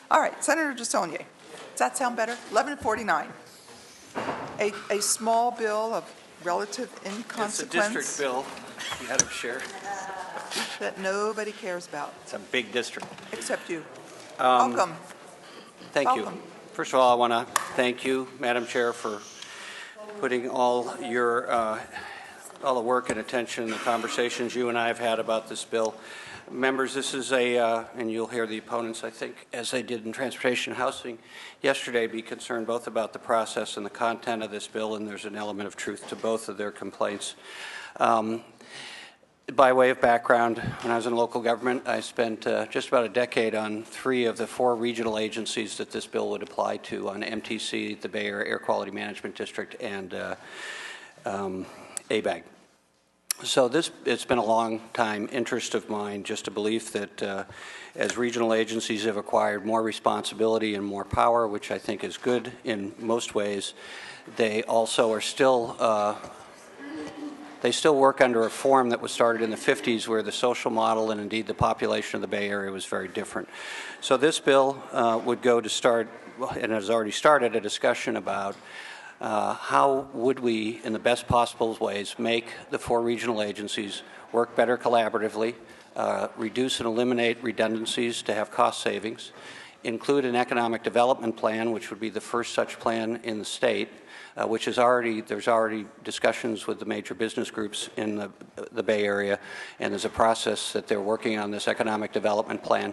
All right, Senator DeSaulnier. Does that sound better? 1149. A small bill of relative inconsequence. It's a district bill, Madam Chair. That nobody cares about. It's a big district. Except you. Welcome. Thank you. First of all, I want to thank you, Madam Chair, for putting all the work and attention and the conversations you and I have had about this bill. Members, this is and you'll hear the opponents, I think, as they did in transportation and housing yesterday, be concerned both about the process and the content of this bill, and there's an element of truth to both of their complaints. By way of background, when I was in local government, I spent just about a decade on 3 of the 4 regional agencies that this bill would apply to, on MTC, the Bay Area Air Quality Management District, and ABAG. So it's been a long time interest of mine, just a belief that as regional agencies have acquired more responsibility and more power, which I think is good in most ways, they also are still they still work under a form that was started in the 50s, where the social model and indeed the population of the Bay Area was very different. So this bill would go to start, and has already started, a discussion about how would we, in the best possible ways, make the 4 regional agencies work better collaboratively, reduce and eliminate redundancies to have cost savings, include an economic development plan, which would be the first such plan in the state, which is there's already discussions with the major business groups in the Bay Area, and there's a process that they're working on this economic development plan.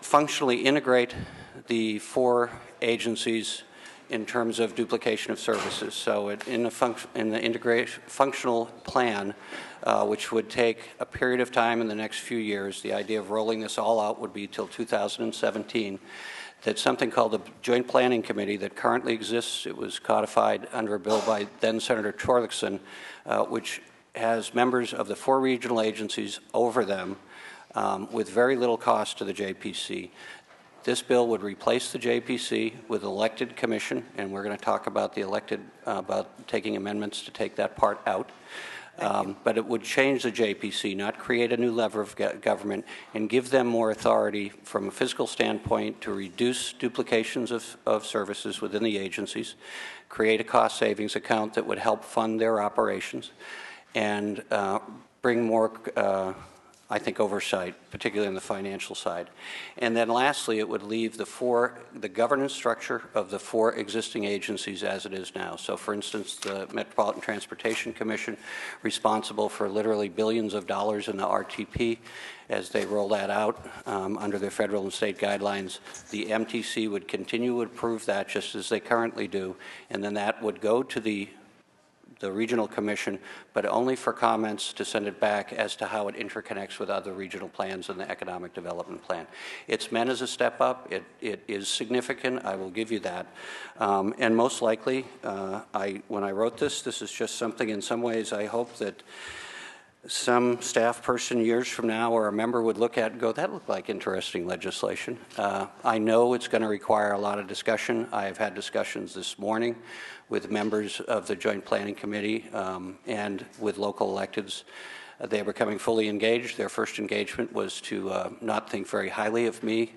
Functionally integrate the 4 agencies in terms of duplication of services. So in the functional plan, which would take a period of time in the next few years, the idea of rolling this all out would be till 2017, that something called the Joint Planning Committee that currently exists, it was codified under a bill by then Senator Torlakson, which has members of the 4 regional agencies over them with very little cost to the JPC. This bill would replace the JPC with an elected commission, and we're going to talk about the elected, about taking amendments to take that part out. But it would change the JPC, not create a new lever of government, and give them more authority from a fiscal standpoint to reduce duplications of services within the agencies, create a cost savings account that would help fund their operations, and bring more I think, oversight, particularly on the financial side. And then lastly, it would leave the governance structure of the 4 existing agencies as it is now. So for instance, the Metropolitan Transportation Commission, responsible for literally billions of dollars in the RTP as they roll that out under their federal and state guidelines. The MTC would continue to approve that just as they currently do, and then that would go to the regional commission, but only for comments to send it back as to how it interconnects with other regional plans and the economic development plan. It's meant as a step up. It is significant, I will give you that. And most likely, when I wrote this is just something, in some ways, I hope that some staff person years from now or a member would look at and go, that looked like interesting legislation. I know it's going to require a lot of discussion. I have had discussions this morning with members of the Joint Planning Committee and with local electeds. They are becoming fully engaged. Their first engagement was to not think very highly of me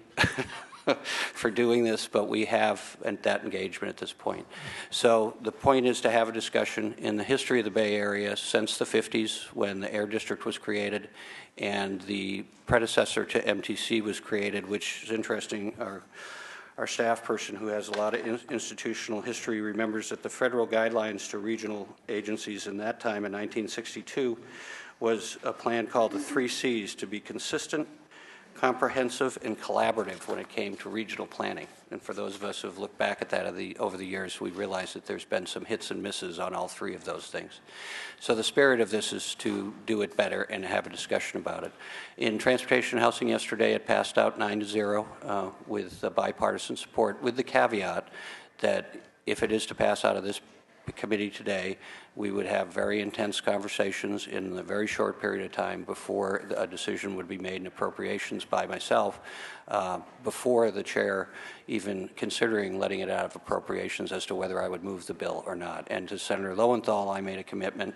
for doing this, but we have that engagement at this point. So the point is to have a discussion in the history of the Bay Area since the 50s, when the Air District was created and the predecessor to MTC was created, which is interesting. Our staff person, who has a lot of institutional history, remembers that the federal guidelines to regional agencies in that time in 1962 was a plan called the 3 C's, to be consistent, comprehensive, and collaborative when it came to regional planning. And for those of us who have looked back at that over the years, we realize that there's been some hits and misses on all 3 of those things. So the spirit of this is to do it better and have a discussion about it. In transportation and housing yesterday, it passed out 9-0 with bipartisan support, with the caveat that if it is to pass out of this committee today, we would have very intense conversations in a very short period of time before a decision would be made in appropriations by myself, before the chair even considering letting it out of appropriations as to whether I would move the bill or not. And to Senator Lowenthal, I made a commitment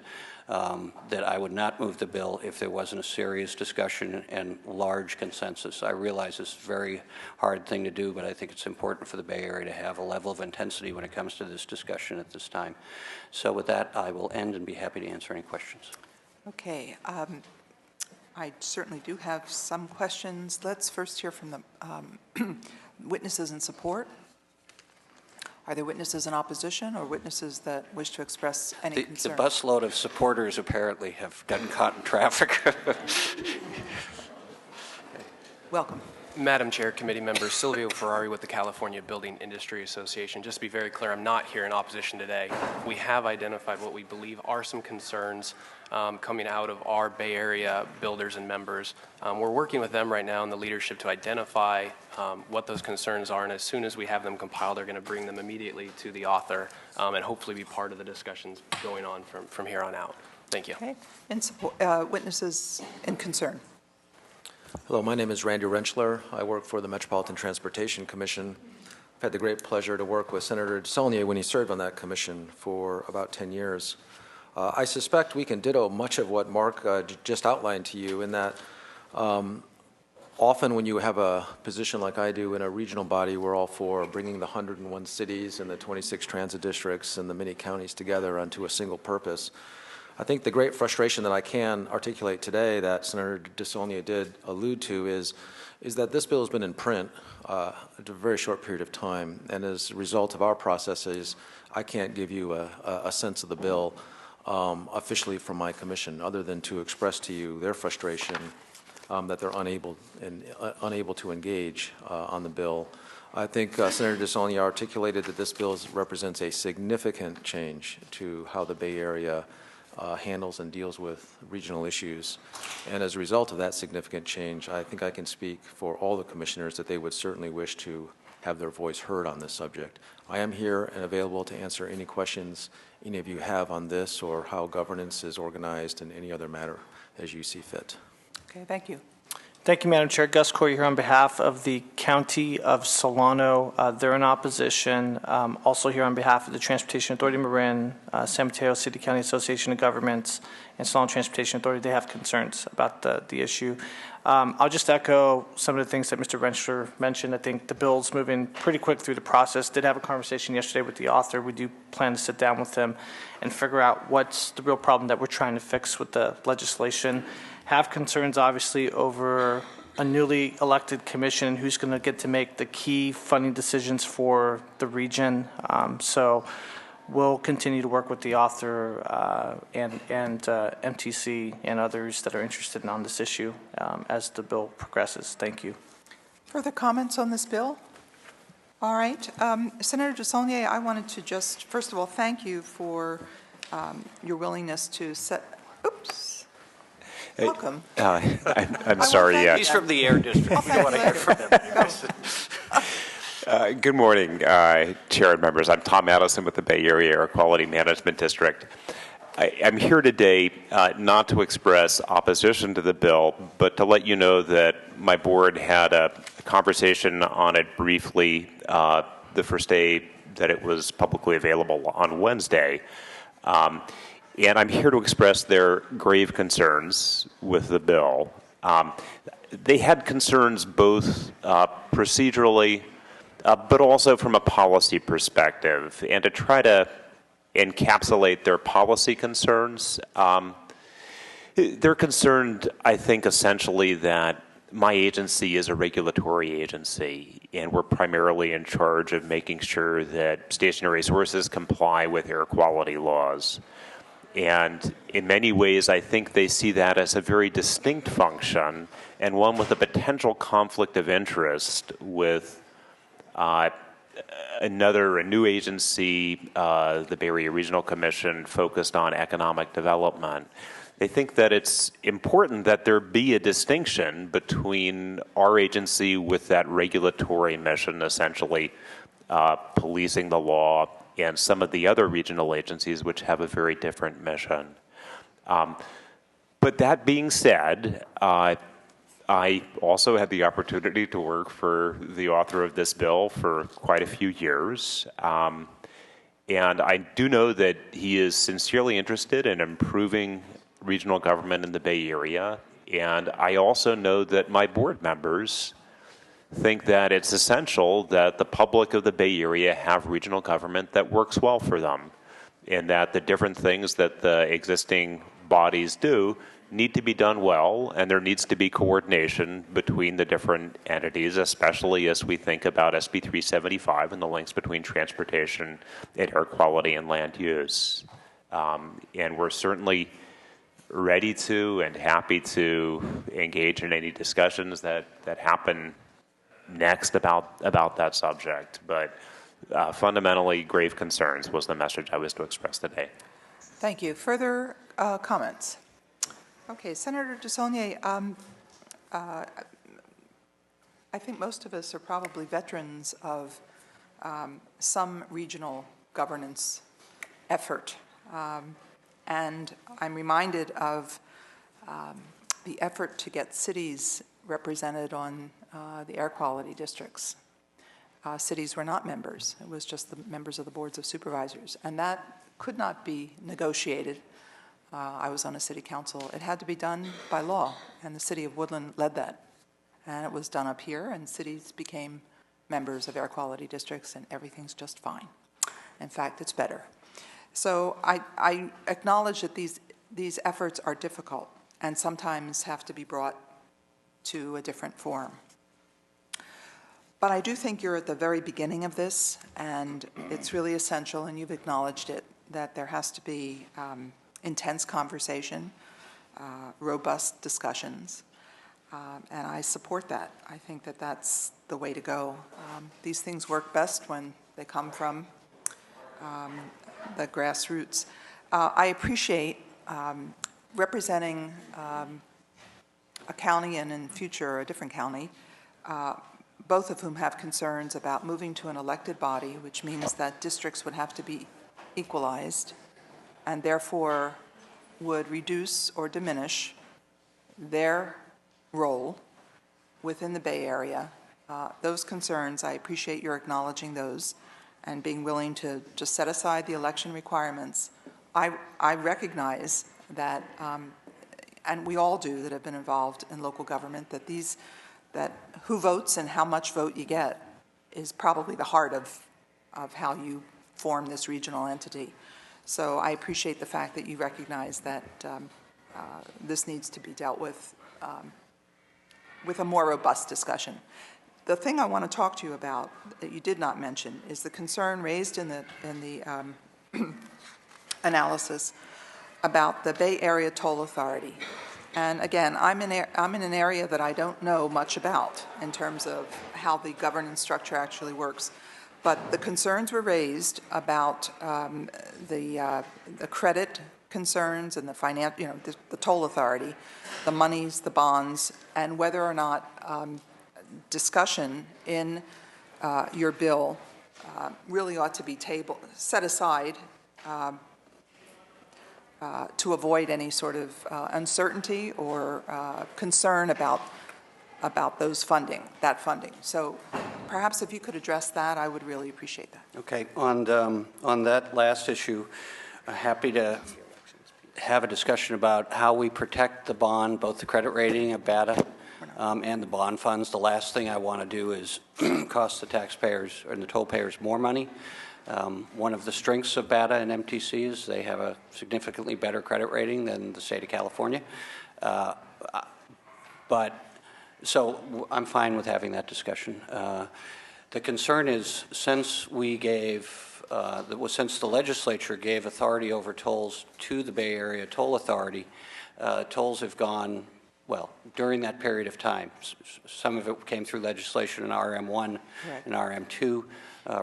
that I would not move the bill if there wasn't a serious discussion and large consensus. I realize it's a very hard thing to do, but I think it's important for the Bay Area to have a level of intensity when it comes to this discussion at this time. So with that, I will end and be happy to answer any questions. Okay. I certainly do have some questions. Let's first hear from the witnesses in support. Are there witnesses in opposition or witnesses that wish to express any concern? The busload of supporters apparently have gotten caught in traffic. Welcome. Madam Chair, committee members, Silvio Ferrari with the California Building Industry Association. Just to be very clear, I'm not here in opposition today. We have identified what we believe are some concerns coming out of our Bay Area builders and members. We're working with them right now in the leadership to identify what those concerns are, and as soon as we have them compiled, they're going to bring them immediately to the author and hopefully be part of the discussions going on from here on out. Thank you. Okay. In support, witnesses in concern. Hello, my name is Randy Rentschler. I work for the Metropolitan Transportation Commission. I've had the great pleasure to work with Senator DeSaulnier when he served on that commission for about 10 years. I suspect we can ditto much of what Mark just outlined to you in that often when you have a position like I do in a regional body, we're all for bringing the 101 cities and the 26 transit districts and the many counties together onto a single purpose. I think the great frustration that I can articulate today that Senator DeSaulnier did allude to is that this bill has been in print a very short period of time, and as a result of our processes, I can't give you a sense of the bill officially from my commission, other than to express to you their frustration that they're unable to engage on the bill. I think Senator DeSaulnier articulated that this bill represents a significant change to how the Bay Area handles and deals with regional issues. And as a result of that significant change, I think I can speak for all the commissioners that they would certainly wish to have their voice heard on this subject. I am here and available to answer any questions any of you have on this or how governance is organized in any other matter as you see fit. Okay, thank you. Thank you, Madam Chair. Gus Corey here on behalf of the County of Solano. They're in opposition. Also here on behalf of the Transportation Authority of Marin, San Mateo City County Association of Governments, and Solano Transportation Authority. They have concerns about the issue. I'll just echo some of the things that Mr. Rentschler mentioned. I think the bill's moving pretty quick through the process. Did have a conversation yesterday with the author. We do plan to sit down with him and figure out what's the real problem that we're trying to fix with the legislation. Have concerns, obviously, over a newly elected commission and who's going to get to make the key funding decisions for the region. So we'll continue to work with the author and MTC and others that are interested on this issue as the bill progresses. Thank you. Further comments on this bill? All right. Senator DeSaulnier, I wanted to just, first of all, thank you for your willingness to set, oops. Welcome. I'm sorry. He's from the Air District. We don't want to hear from him. Good morning, Chair and members. I'm Tom Addison with the Bay Area Air Quality Management District. I'm here today not to express opposition to the bill, but to let you know that my board had a conversation on it briefly the first day that it was publicly available on Wednesday. And I'm here to express their grave concerns with the bill. They had concerns both procedurally, but also from a policy perspective. And to try to encapsulate their policy concerns, they're concerned, I think, essentially that my agency is a regulatory agency, and we're primarily in charge of making sure that stationary sources comply with air quality laws. And in many ways, I think they see that as a very distinct function and one with a potential conflict of interest with a new agency, the Bay Area Regional Commission, focused on economic development. They think that it's important that there be a distinction between our agency with that regulatory mission, essentially policing the law, and some of the other regional agencies which have a very different mission. But that being said, I also had the opportunity to work for the author of this bill for quite a few years. And I do know that he is sincerely interested in improving regional government in the Bay Area. And I also know that my board members think that it's essential that the public of the Bay Area have regional government that works well for them, and that the different things that the existing bodies do need to be done well, and there needs to be coordination between the different entities, especially as we think about SB 375 and the links between transportation and air quality and land use. And we're certainly ready to and happy to engage in any discussions that happen next about that subject. But fundamentally, grave concerns was the message I was to express today. Thank you. Further comments? Okay, Senator DeSaulnier, I think most of us are probably veterans of some regional governance effort. And I'm reminded of the effort to get cities represented on the air quality districts. Cities were not members. It was just the members of the boards of supervisors. And that could not be negotiated. I was on a city council. It had to be done by law, and the city of Woodland led that. And it was done up here, and cities became members of air quality districts, and everything's just fine. In fact, it's better. So I acknowledge that these efforts are difficult and sometimes have to be brought to a different form. But I do think you're at the very beginning of this, and it's really essential, and you've acknowledged it, that there has to be intense conversation, robust discussions, and I support that. I think that that's the way to go. These things work best when they come from the grassroots. I appreciate representing a county and in future a different county, both of whom have concerns about moving to an elected body, which means that districts would have to be equalized and therefore would reduce or diminish their role within the Bay Area. Those concerns, I appreciate your acknowledging those and being willing to just set aside the election requirements. I recognize that, and we all do that have been involved in local government, that who votes and how much vote you get is probably the heart of how you form this regional entity. So I appreciate the fact that you recognize that this needs to be dealt with a more robust discussion. The thing I want to talk to you about that you did not mention is the concern raised in the analysis about the Bay Area Toll Authority. And again, I'm in an area that I don't know much about in terms of how the governance structure actually works. But the concerns were raised about the credit concerns and the toll authority, the monies, the bonds, and whether or not discussion in your bill really ought to be set aside to avoid any sort of uncertainty or concern about that funding. So perhaps if you could address that, I would really appreciate that. Okay, on that last issue, happy to have a discussion about how we protect the bond, both the credit rating of BATA and the bond funds. The last thing I want to do is cost the taxpayers or the toll payers more money. One of the strengths of BATA and MTC is they have a significantly better credit rating than the state of California. So I'm fine with having that discussion. The concern is since since the legislature gave authority over tolls to the Bay Area Toll Authority, tolls have gone, well, during that period of time. Some of it came through legislation in RM1 and RM2,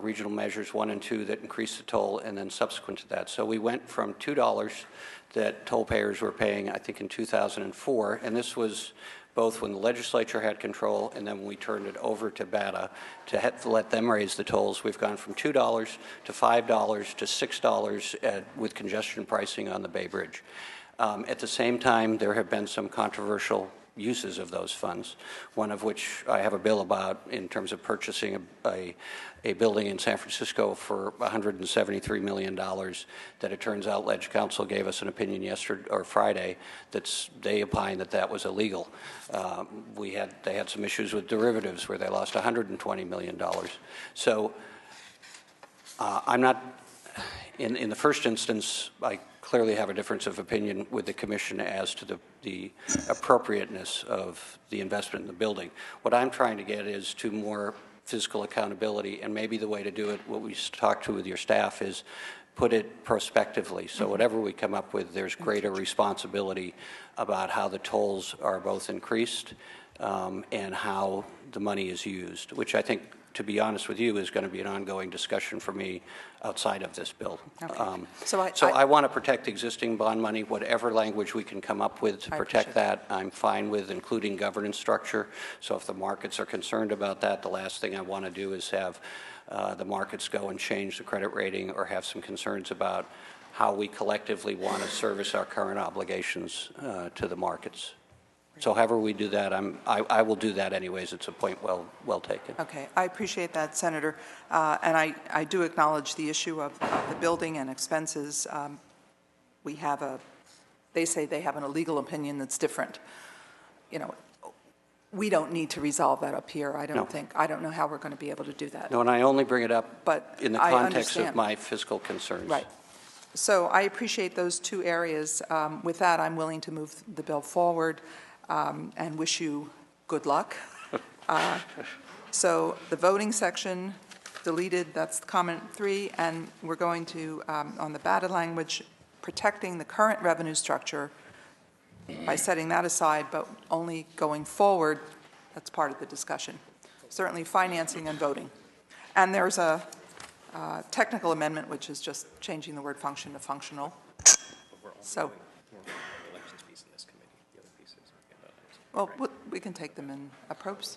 regional measures 1 and 2 that increased the toll, and then subsequent to that. So we went from $2 that toll payers were paying, I think, in 2004, and this was both when the legislature had control and then when we turned it over to BATA to let them raise the tolls. We've gone from $2 to $5 to $6 with congestion pricing on the Bay Bridge. At the same time, there have been some controversial uses of those funds, one of which I have a bill about in terms of purchasing a building in San Francisco for $173 million that it turns out Ledge Council gave us an opinion yesterday or Friday they opined that was illegal. They had some issues with derivatives where they lost $120 million. So I'm not, in the first instance, I clearly have a difference of opinion with the Commission as to the appropriateness of the investment in the building. What I'm trying to get is to more fiscal accountability, and maybe the way to do it, what we talked to with your staff, is put it prospectively. So whatever we come up with, there's greater responsibility about how the tolls are both increased and how the money is used, which I think, to be honest with you, is going to be an ongoing discussion for me outside of this bill. Okay. So I want to protect existing bond money, whatever language we can come up with to protect that, I'm fine with, including governance structure. So if the markets are concerned about that, the last thing I want to do is have the markets go and change the credit rating or have some concerns about how we collectively want to service our current obligations to the markets. So however we do that, I will do that anyways. It's a point well taken. Okay, I appreciate that, Senator. And I do acknowledge the issue of the building and expenses. They say they have an illegal opinion that's different. You know, we don't need to resolve that up here, I don't think. I don't know how we're going to be able to do that. No, and I only bring it up in the I context understand. of my fiscal concerns. Right. So I appreciate those two areas. With that, I'm willing to move the bill forward and wish you good luck. So the voting section deleted, that's comment 3, and we're going to, on the BATA language, protecting the current revenue structure by setting that aside, but only going forward, that's part of the discussion. Certainly financing and voting. And there's a technical amendment, which is just changing the word function to functional. So, well, we can take them in approps.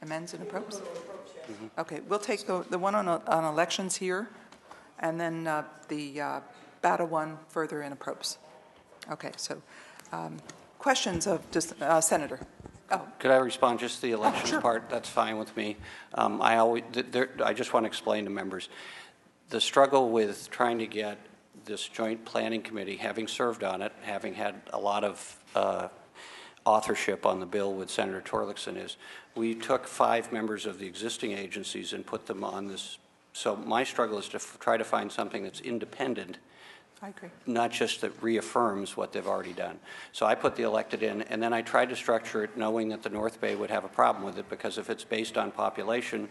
Amends and approps? Okay, we'll take the one on elections here, and then the BATA one further in approps. Okay, so questions of Senator? Oh. Could I respond just to the elections sure. part? That's fine with me. I just want to explain to members, the struggle with trying to get this joint planning committee, having served on it, having had a lot of authorship on the bill with Senator Torlakson, is we took 5 members of the existing agencies and put them on this. So my struggle is to try to find something that's independent, I agree. not just that reaffirms what they've already done. So I put the elected in, and then I tried to structure it knowing that the North Bay would have a problem with it, because if it's based on population,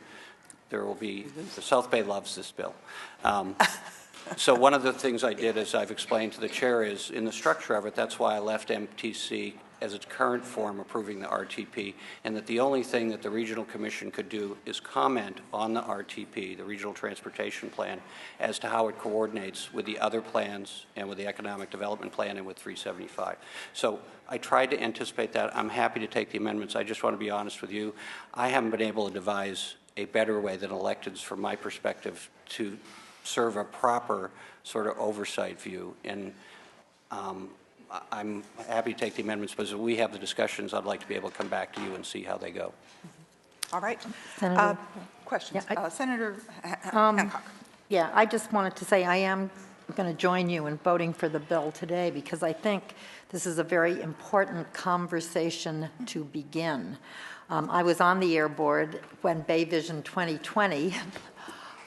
there will be, the South Bay loves this bill. So one of the things I did, as I've explained to the chair, is in the structure of it, that's why I left MTC as its current form approving the RTP, and that the only thing that the Regional Commission could do is comment on the RTP, the Regional Transportation Plan, as to how it coordinates with the other plans and with the Economic Development Plan and with 375. So I tried to anticipate that. I'm happy to take the amendments. I just want to be honest with you. I haven't been able to devise a better way than electeds, from my perspective, to serve a proper sort of oversight view. And I'm happy to take the amendments, but as we have the discussions, I'd like to be able to come back to you and see how they go. All right. Senator, Questions? Yeah, Senator Hancock. yeah, I just wanted to say I am going to join you in voting for the bill today, because I think this is a very important conversation to begin. I was on the Air Board when Bay Vision 2020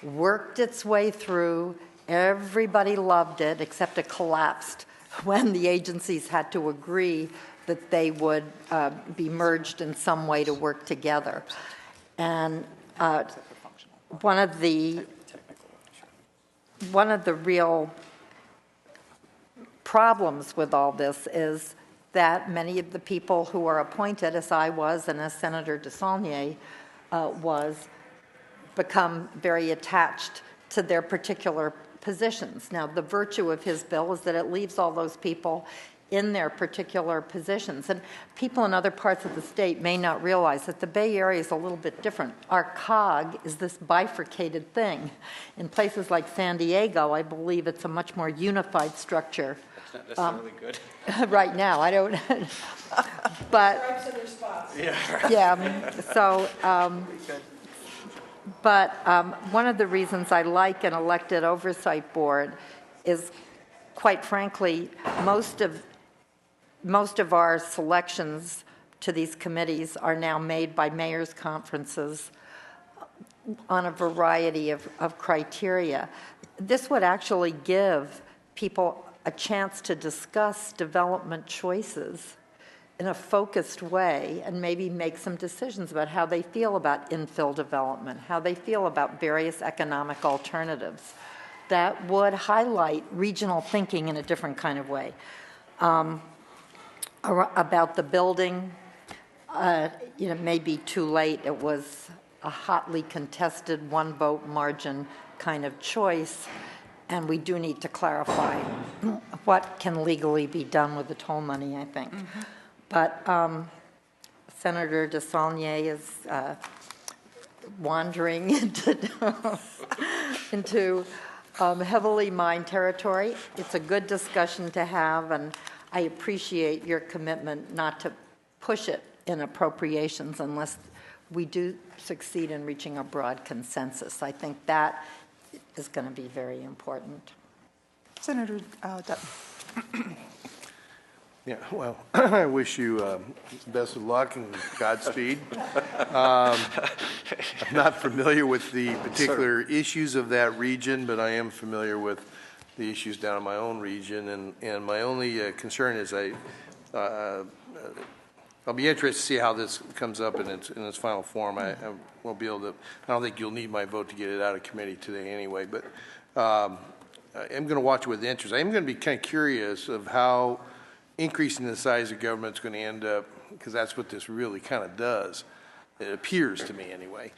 worked its way through. Everybody loved it, except it collapsed when the agencies had to agree that they would be merged in some way to work together. And one of the real problems with all this is that many of the people who are appointed, as I was and as Senator DeSaulnier was, become very attached to their particular positions. Now, the virtue of his bill is that it leaves all those people in their particular positions. And people in other parts of the state may not realize that the Bay Area is a little bit different. Our COG is this bifurcated thing. In places like San Diego, I believe it's a much more unified structure. That's not necessarily good. Right now, I don't, but, yeah, so, but one of the reasons I like an elected oversight board is, quite frankly, most of our selections to these committees are now made by mayors' conferences on a variety of criteria. This would actually give people a chance to discuss development choices in a focused way and maybe make some decisions about how they feel about infill development, how they feel about various economic alternatives. That would highlight regional thinking in a different kind of way. About the building, it may be too late. It was a hotly contested one-vote margin kind of choice, and we do need to clarify what can legally be done with the toll money, I think. Mm-hmm. But Senator DeSaulnier is wandering into heavily mined territory. It's a good discussion to have, and I appreciate your commitment not to push it in appropriations unless we do succeed in reaching a broad consensus. I think that is going to be very important. Senator Dutton. Yeah, well, I wish you best of luck and Godspeed. I'm not familiar with the particular issues of that region, but I am familiar with the issues down in my own region, and my only concern is I'll be interested to see how this comes up in its final form. I won't be able to. I don't think you'll need my vote to get it out of committee today anyway. But I'm going to watch it with interest. I am going to be kind of curious of how increasing the size of government is going to end up, because that's what this really kind of does. It appears to me anyway.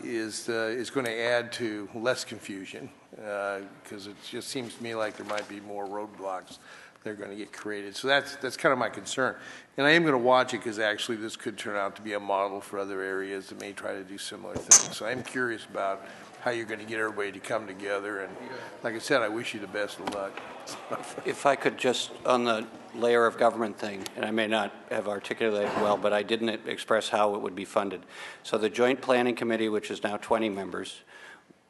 Is going to add to less confusion, because it just seems to me like there might be more roadblocks that are going to get created. So that's kind of my concern. And I am going to watch it because actually this could turn out to be a model for other areas that may try to do similar things. So I'm curious about how you're going to get everybody to come together. And like I said, I wish you the best of luck. If I could just, on the layer of government thing, and I may not have articulated well, but I didn't express how it would be funded. So the Joint Planning Committee, which is now 20 members,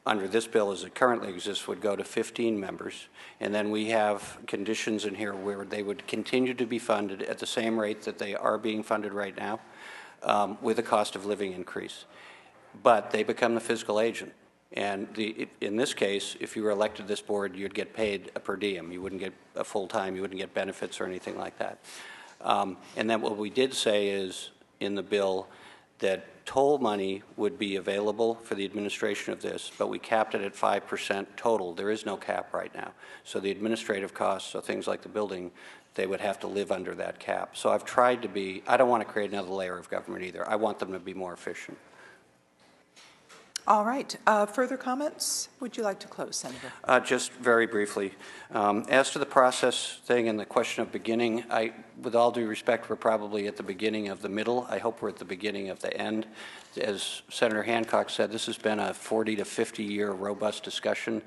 under this bill as it currently exists, would go to 15 members. And then we have conditions in here where they would continue to be funded at the same rate that they are being funded right now, with a cost of living increase. But they become the fiscal agent. And in this case, if you were elected to this board, you'd get paid a per diem. You wouldn't get a full-time, you wouldn't get benefits or anything like that. And then what we did say is in the bill that toll money would be available for the administration of this, but we capped it at 5% total. There is no cap right now. So the administrative costs, so things like the building, they would have to live under that cap. So I've tried to be, I don't want to create another layer of government either. I want them to be more efficient. All right. Further comments? Would you like to close, Senator? Just very briefly. As to the process thing and the question of beginning, with all due respect, we're probably at the beginning of the middle. I hope we're at the beginning of the end. As Senator Hancock said, this has been a 40 to 50-year robust discussion.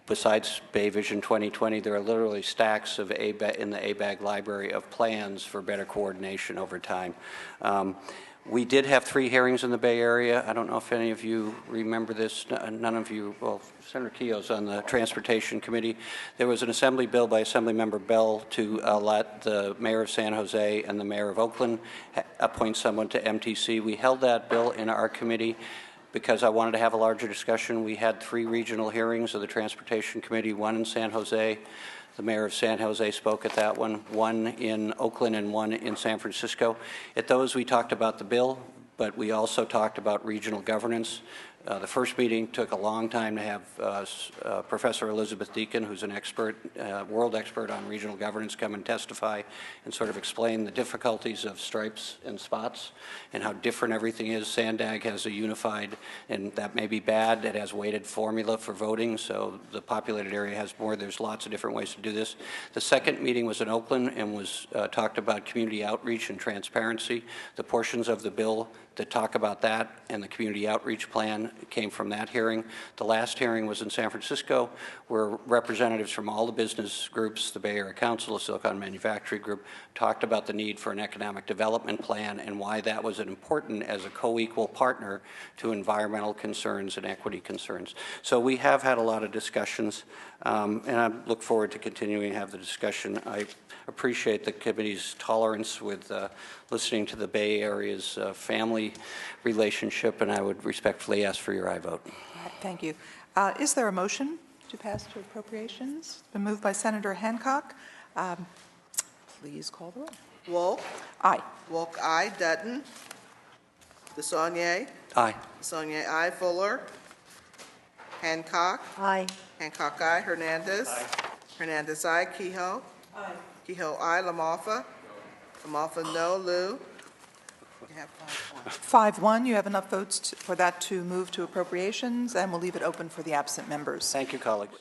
Besides Bay Vision 2020, there are literally stacks of in the ABAG library of plans for better coordination over time. We did have 3 hearings in the Bay Area. I don't know if any of you remember this. None of you, well, Senator Keogh's on the Transportation Committee. There was an assembly bill by Assemblymember Bell to let the mayor of San Jose and the mayor of Oakland appoint someone to MTC. We held that bill in our committee because I wanted to have a larger discussion. We had 3 regional hearings of the Transportation Committee, 1 in San Jose. The mayor of San Jose spoke at that one, 1 in Oakland and 1 in San Francisco. At those, we talked about the bill, but we also talked about regional governance. The first meeting took a long time to have Professor Elizabeth Deacon, who's an expert, world expert on regional governance, come and testify and sort of explain the difficulties of stripes and spots and how different everything is. Sandag has a unified, and that may be bad, it has weighted formula for voting, so the populated area has more. There's lots of different ways to do this. The second meeting was in Oakland and was talked about community outreach and transparency. The portions of the bill that talk about that and the community outreach plan came from that hearing. The last hearing was in San Francisco, where representatives from all the business groups, the Bay Area Council, the Silicon Manufacturing Group, talked about the need for an economic development plan and why that was important as a co-equal partner to environmental concerns and equity concerns. So we have had a lot of discussions, and I look forward to continuing to have the discussion. I appreciate the committee's tolerance with listening to the Bay Area's family relationship, and I would respectfully ask for your aye vote. All right, thank you. Is there a motion to pass to appropriations? It's been moved by Senator Hancock. Please call the roll. Wolf. Aye. Wolk, aye. Dutton. DeSaulnier. Aye. DeSaulnier, aye. Fuller. Hancock. Aye. Hancock, aye. Hernandez. Aye. Hernandez, aye. Kehoe. Aye. Kehoe, aye. Lamalfa. Lamalfa, no. Lou. You have 5-1. 5-1, you have enough votes for that to move to appropriations, and we'll leave it open for the absent members. Thank you, colleagues.